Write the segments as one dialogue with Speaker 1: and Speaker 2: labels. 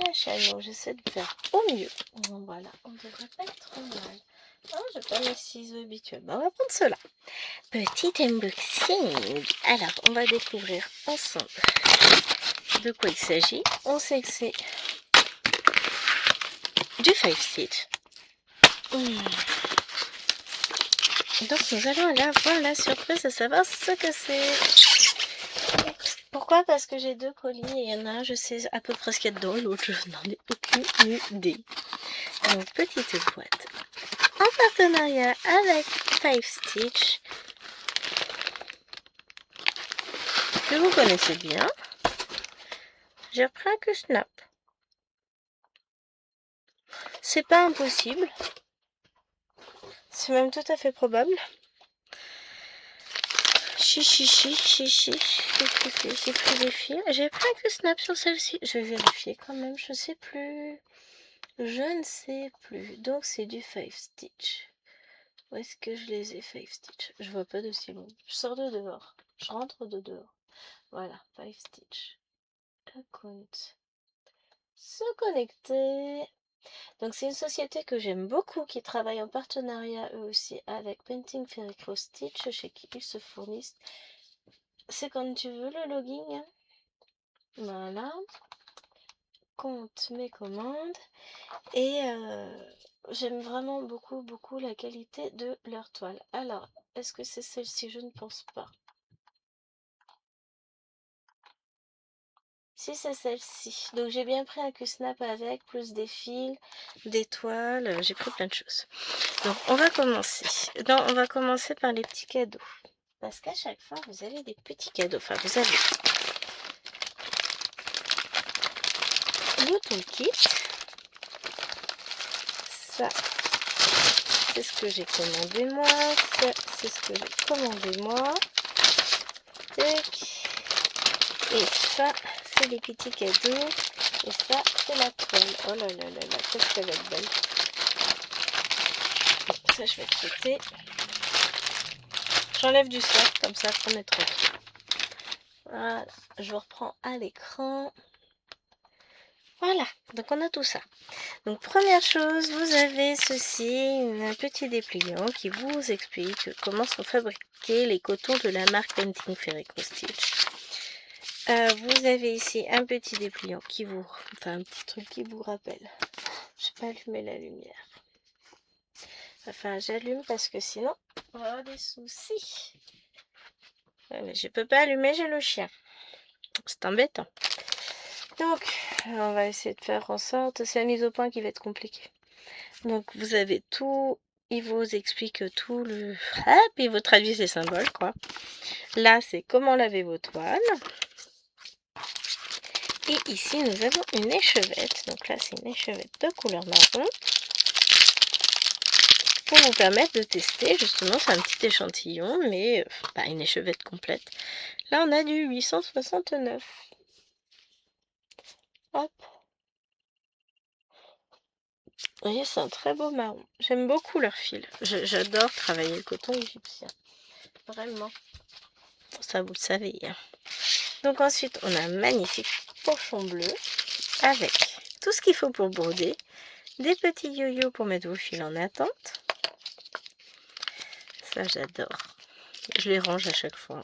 Speaker 1: la chaîne, donc j'essaie de faire au mieux. Voilà, on devrait pas être trop mal. Oh, j'ai pas mes ciseaux habituels. On va prendre cela. Petit unboxing. Alors, on va découvrir ensemble de quoi il s'agit. On sait que c'est du 5 stitch. Donc nous allons aller avoir la surprise de savoir ce que c'est. Pourquoi? Parce que j'ai deux colis et il y en a un, je sais à peu près ce qu'il y a dedans, l'autre, je n'en ai aucune idée. Donc petite boîte en partenariat avec 5 Stitch, que vous connaissez bien. J'ai repris un Q-Snap. C'est pas impossible. C'est même tout à fait probable. Chichichi, j'ai pris des fils. J'ai pris un Q-Snap sur celle-ci. Je vais vérifier quand même, je sais plus. Je ne sais plus. Donc c'est du 5 Stitch. Où est-ce que je les ai 5 Stitch? Je vois pas de si loin. Je sors de dehors. Je rentre de dehors. Voilà, 5 Stitch. Account. Se connecter. Donc c'est une société que j'aime beaucoup qui travaille en partenariat eux aussi avec Painting Fairy Cross Stitch chez qui ils se fournissent. C'est quand tu veux le login. Voilà. Compte mes commandes. Et j'aime vraiment beaucoup la qualité de leur toile. Alors, est-ce que c'est celle-ci? Je ne pense pas. Si, c'est celle-ci. Donc j'ai bien pris un Q-Snap avec, plus des fils, des toiles, j'ai pris plein de choses. Donc on va commencer. Non, on va commencer par les petits cadeaux. Parce qu'à chaque fois, vous avez des petits cadeaux. Enfin, vous avez le toolkit. Ça, c'est ce que j'ai commandé moi. Ça, c'est ce que j'ai commandé moi. Tac. Et ça, c'est les petits cadeaux. Et ça, c'est la toile. Oh là là là là, qu'est-ce qu'elle va être belle. Ça, je vais traiter. J'enlève du sac, comme ça, on est tranquille. Voilà, je reprends à l'écran. Voilà, donc on a tout ça. Donc première chose, vous avez ceci, un petit dépliant qui vous explique comment sont fabriqués les cotons de la marque Painting Fairy Cross Stitch. Vous avez ici un petit dépliant qui vous... Enfin, un petit truc qui vous rappelle. Je n'ai pas allumé la lumière. Enfin, j'allume parce que sinon, on va avoir des soucis. Ouais, mais je peux pas allumer, j'ai le chien. C'est embêtant. Donc, on va essayer de faire en sorte... C'est la mise au point qui va être compliquée. Donc, vous avez tout... Il vous explique tout le... Hop, il vous traduit ces symboles, quoi. Là, c'est comment laver vos toiles. Et ici, nous avons une échevette. Donc là, c'est une échevette de couleur marron. Pour vous permettre de tester, justement, c'est un petit échantillon, mais pas une échevette complète. Là, on a du 869. Hop. Vous voyez, c'est un très beau marron. J'aime beaucoup leur fil. J'adore travailler le coton égyptien. Vraiment. Ça, vous le savez. Hein. Donc ensuite, on a un magnifique pochon bleu avec tout ce qu'il faut pour broder. Des petits yo-yo pour mettre vos fils en attente. Ça, j'adore. Je les range à chaque fois.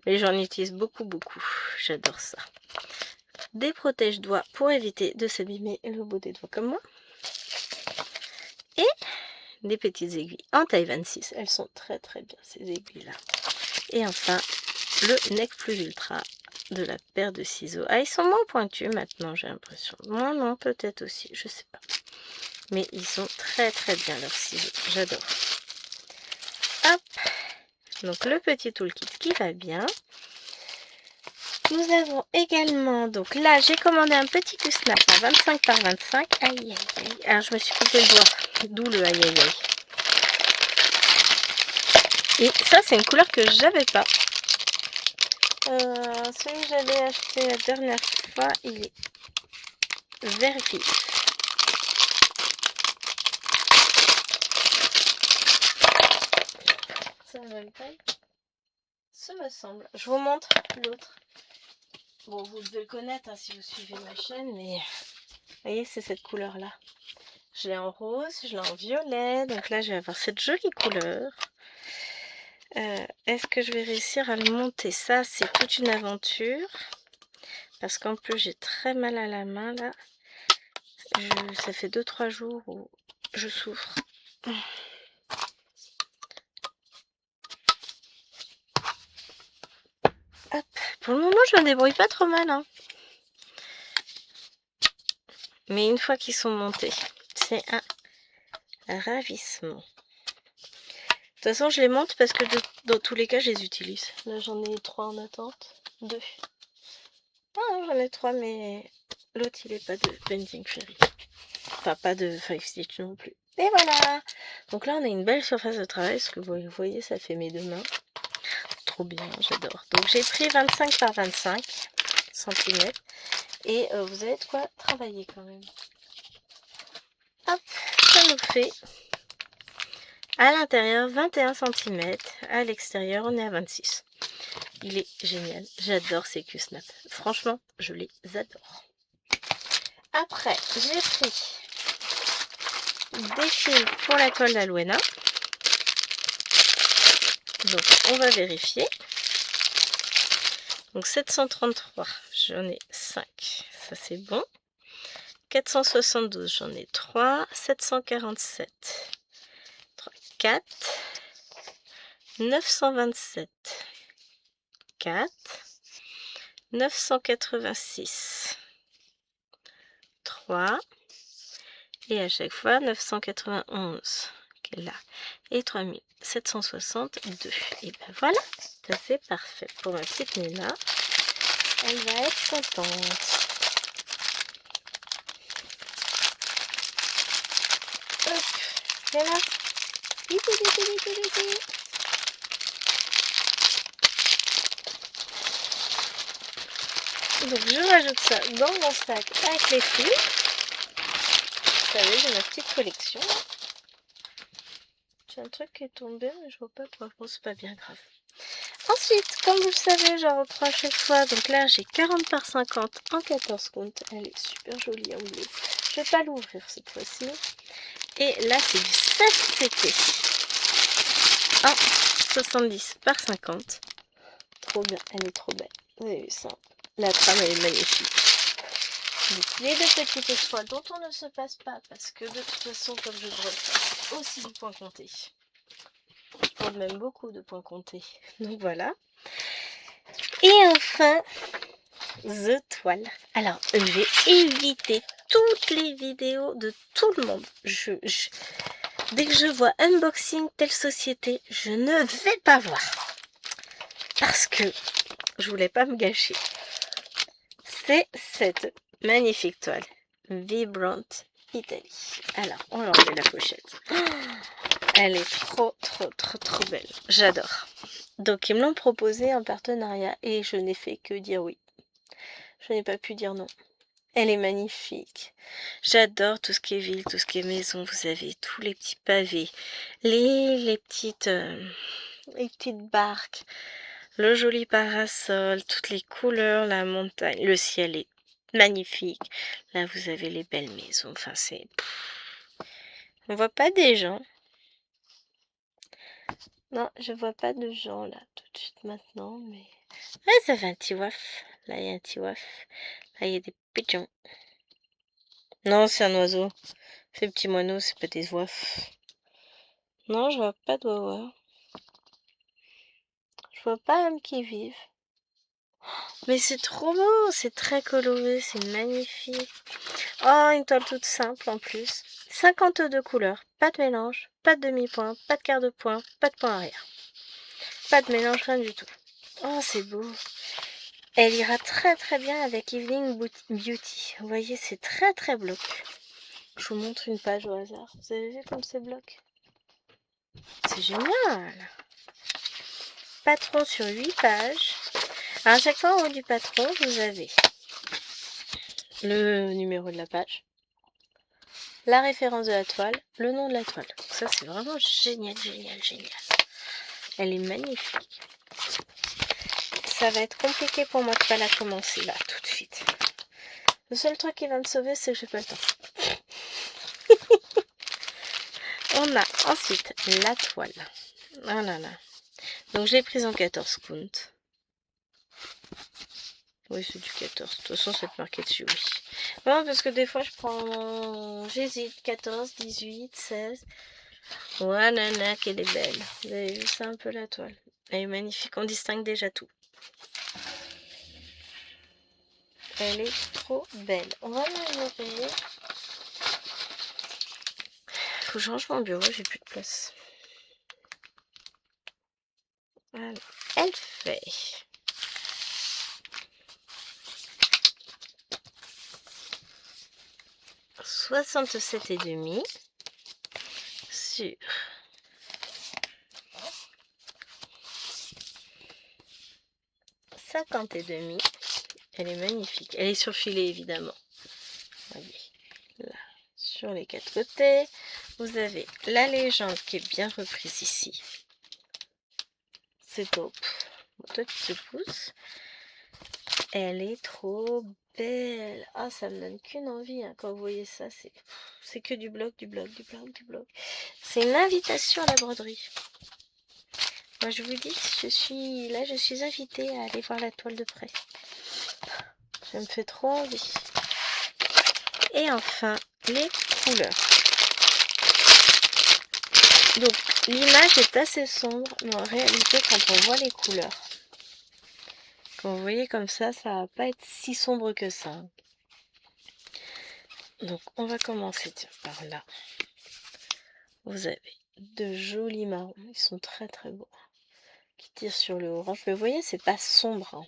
Speaker 1: Mais j'en utilise beaucoup. J'adore ça. Des protège-doigts pour éviter de s'abîmer le bout des doigts comme moi. Et des petites aiguilles en taille 26. Elles sont très bien, ces aiguilles-là. Et enfin, le Nec Plus Ultra de la paire de ciseaux. Ah, ils sont moins pointus maintenant, j'ai l'impression. Moi, non, peut-être aussi, je sais pas. Mais ils sont très bien, leurs ciseaux. J'adore. Hop. Donc, le petit toolkit qui va bien. Nous avons également, donc là, j'ai commandé un petit Q-Snap en 25 par 25. Aïe. Alors, je me suis coupé le doigt. D'où le aïe. Et ça, c'est une couleur que j'avais pas. Celui que j'avais acheté la dernière fois, il est vert vif. C'est la même taille. Ce me semble. Je vous montre l'autre. Bon, vous devez le connaître hein, si vous suivez ma chaîne, mais voyez, c'est cette couleur-là. Je l'ai en rose, je l'ai en violet. Donc là, je vais avoir cette jolie couleur. Est-ce que je vais réussir à le monter? Ça, c'est toute une aventure. Parce qu'en plus, j'ai très mal à la main, là. Ça fait 2-3 jours où je souffre. Hop. Pour le moment, je me débrouille pas trop mal, hein. Mais une fois qu'ils sont montés, c'est un ravissement. De toute façon, je les monte parce que dans tous les cas, je les utilise. Là, j'en ai 3 en attente. 2. Ah, j'en ai 3, mais l'autre, il est pas de Bending Fairy. Enfin, pas de 5 Stitch non plus. Et voilà. Donc là, on a une belle surface de travail. Parce que vous voyez, ça fait mes 2 mains. Trop bien, j'adore. Donc, j'ai pris 25 par 25 cm. Et vous avez de quoi travailler quand même. Hop, ça nous fait à l'intérieur 21 cm. À l'extérieur, on est à 26. Il est génial. J'adore ces Q-Snap. Franchement, je les adore. Après, j'ai pris des fils pour la colle d'Alwena. Donc, on va vérifier. Donc, 733, j'en ai 5. Ça, c'est bon. 472, j'en ai 3. 747, 3, 4. 927, 4. 986, 3. Et à chaque fois, 991, qui est là. Et 3762. Et ben voilà, ça c'est parfait. Pour ma petite Nina, elle va être contente. Hop, et là. Donc je rajoute ça dans mon sac avec les fils. Vous savez, j'ai ma petite collection. J'ai un truc qui est tombé, mais je vois pas quoi. Bon, c'est pas bien grave. Ensuite, comme vous le savez, j'en reprends à chaque fois. Donc là, j'ai 40 par 50 en 14 comptes. Elle est super jolie à ouvrir. Je vais pas l'ouvrir cette fois-ci. Et là, c'est du 16 CT en 70 par 50. Trop bien, elle est trop belle. Vous avez vu ça? La trame, elle est magnifique. Donc, les deux petites étoiles dont on ne se passe pas parce que de toute façon, comme je devrais le faire, aussi du point compté. Je prends même beaucoup de points comptés. Donc voilà. Et enfin, The Toile. Alors, j'ai évité toutes les vidéos de tout le monde. Dès que je vois unboxing telle société, je ne vais pas voir. Parce que je voulais pas me gâcher. C'est cette magnifique toile. Vibrant Italy. Alors, on va enlever la pochette. Elle est trop belle. J'adore. Donc, ils me l'ont proposé en partenariat et je n'ai fait que dire oui. Je n'ai pas pu dire non. Elle est magnifique. J'adore tout ce qui est ville, tout ce qui est maison. Vous avez tous les petits pavés, les petites barques, le joli parasol, toutes les couleurs, la montagne, le ciel est magnifique. Là, vous avez les belles maisons. Enfin, c'est... On voit pas des gens. Non, je vois pas de gens là tout de suite maintenant, mais... Ah, ça fait un petit waf. Là, il y a un petit waf. Là, il y a des pigeons. Non, c'est un oiseau. Ces petits moineaux, c'est pas des wafs. Non, je vois pas de wawa. Je vois pas même qui vivent. Mais c'est trop beau, c'est très coloré, c'est magnifique. Oh, une toile toute simple en plus. 52 couleurs, pas de mélange, pas de demi-point, pas de quart de point, pas de point arrière. Pas de mélange, rien du tout. Oh, c'est beau. Elle ira très bien avec Evening Beauty. Vous voyez, c'est très bloc. Je vous montre une page au hasard. Vous avez vu comme c'est bloc? C'est génial. Patron sur 8 pages. Alors, à chaque fois, en haut du patron, vous avez le numéro de la page, la référence de la toile, le nom de la toile. Ça, c'est vraiment génial. Elle est magnifique. Ça va être compliqué pour moi de pas la commencer là, tout de suite. Le seul truc qui va me sauver, c'est que j'ai pas le temps. On a ensuite la toile. Ah là là. Donc j'ai pris en 14 count. Oui, c'est du 14. De toute façon, c'est marqué dessus, oui. Non, parce que des fois, je prends... J'hésite. 14, 18, 16. Voilà, nana, qu'elle est belle. Vous avez vu ça un peu, la toile? Elle est magnifique. On distingue déjà tout. Elle est trop belle. On va l'enlever. Faut que je range mon bureau, j'ai plus de place. Voilà. Elle fait... 67,5 sur 50,5. Elle est magnifique. Elle est surfilée évidemment. Voyez, là, sur les 4 côtés, vous avez la légende qui est bien reprise ici. C'est top. Bon, toi tu te pousses. Elle est trop belle. Ah, ça me donne qu'une envie hein, quand vous voyez ça. C'est que du bloc, du bloc, du bloc, du bloc. C'est une invitation à la broderie. Moi, je vous dis, je suis invitée à aller voir la toile de près. Ça me fait trop envie. Et enfin, les couleurs. Donc, l'image est assez sombre, mais en réalité, quand on voit les couleurs, quand vous voyez comme ça va pas être si sombre que ça. Donc, on va commencer par là. Vous avez de jolis marrons, ils sont très très beaux, qui tirent sur le orange. Mais vous voyez, c'est pas sombre. Hein.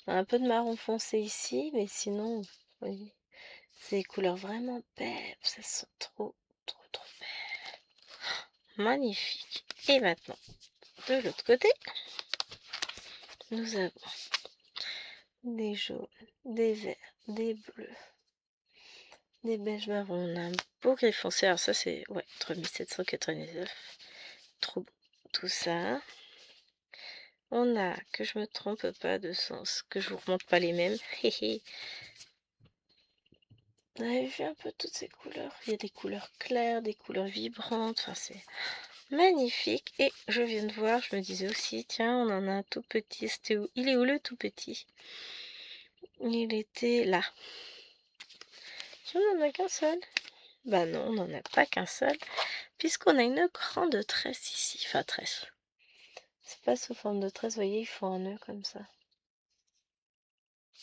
Speaker 1: On a un peu de marron foncé ici, mais sinon, vous voyez, c'est des couleurs vraiment belles. Ça sent trop, trop, trop belle. Magnifique. Et maintenant, de l'autre côté, nous avons des jaunes, des verts, des bleus, des beiges marrons. On a un beau gris foncé. Alors ça, c'est 3799. Trop beau. Tout ça. On a, que je me trompe pas de sens, que je vous remonte pas les mêmes. Vous avez vu un peu toutes ces couleurs? Il y a des couleurs claires, des couleurs vibrantes. Enfin, c'est magnifique. Et je viens de voir, je me disais aussi, tiens, on en a un tout petit. C'était où? Il est où le tout petit? Il était là. Tiens, on n'en a qu'un seul. Bah non, on n'en a pas qu'un seul. Puisqu'on a une grande tresse ici. Enfin, tresse. C'est pas sous forme de tresse, vous voyez, il faut un nœud comme ça.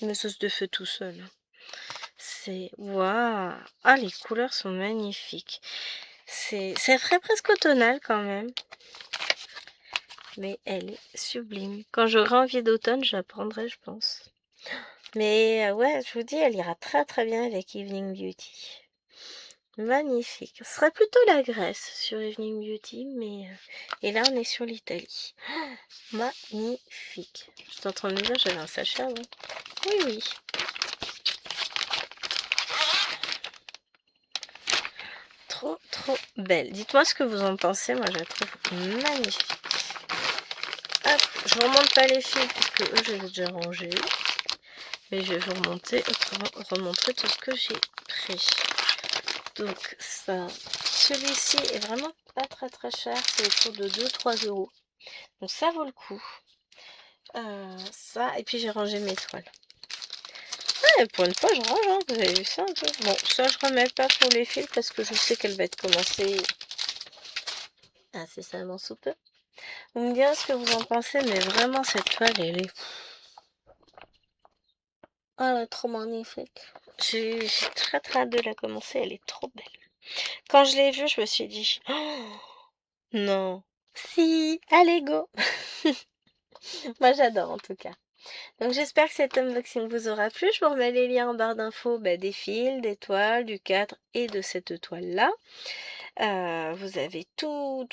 Speaker 1: Mais ça se défait tout seul. C'est... Waouh! Ah, les couleurs sont magnifiques. C'est vrai presque automnal quand même. Mais elle est sublime. Quand j'aurai envie d'automne, je la prendrai, je pense. Mais ouais, je vous dis, elle ira très très bien avec Evening Beauty. Magnifique. Ce serait plutôt la Grèce sur Evening Beauty, mais... Et là, on est sur l'Italie. Magnifique. J'étais en train de me dire, j'avais un sachet avant. Oui, oui. Trop, trop belle. Dites-moi ce que vous en pensez. Moi, je la trouve magnifique. Hop, je ne remonte pas les fils, puisque eux, je les ai déjà rangés. Mais je vais vous remontrer tout ce que j'ai pris. Donc, ça, celui-ci est vraiment pas très très cher. C'est autour de 2-3 euros. Donc, ça vaut le coup. Ça, et puis j'ai rangé mes toiles. Ah, pour une fois, je range, hein. Vous avez vu ça un peu? Bon, ça, je remets pas pour les fils parce que je sais qu'elle va être commencée incessamment sous peu. Vous me direz ce que vous en pensez, mais vraiment, cette toile, elle est... Oh, elle est trop magnifique. J'ai très très hâte de la commencer, elle est trop belle. Quand je l'ai vue, je me suis dit... Oh, non. Si, allez, go. Moi, j'adore en tout cas. Donc j'espère que cet unboxing vous aura plu. Je vous remets les liens en barre d'infos des fils, des toiles, du cadre et de cette toile-là. Vous avez tout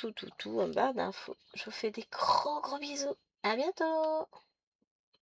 Speaker 1: en barre d'infos. Je vous fais des gros bisous. À bientôt.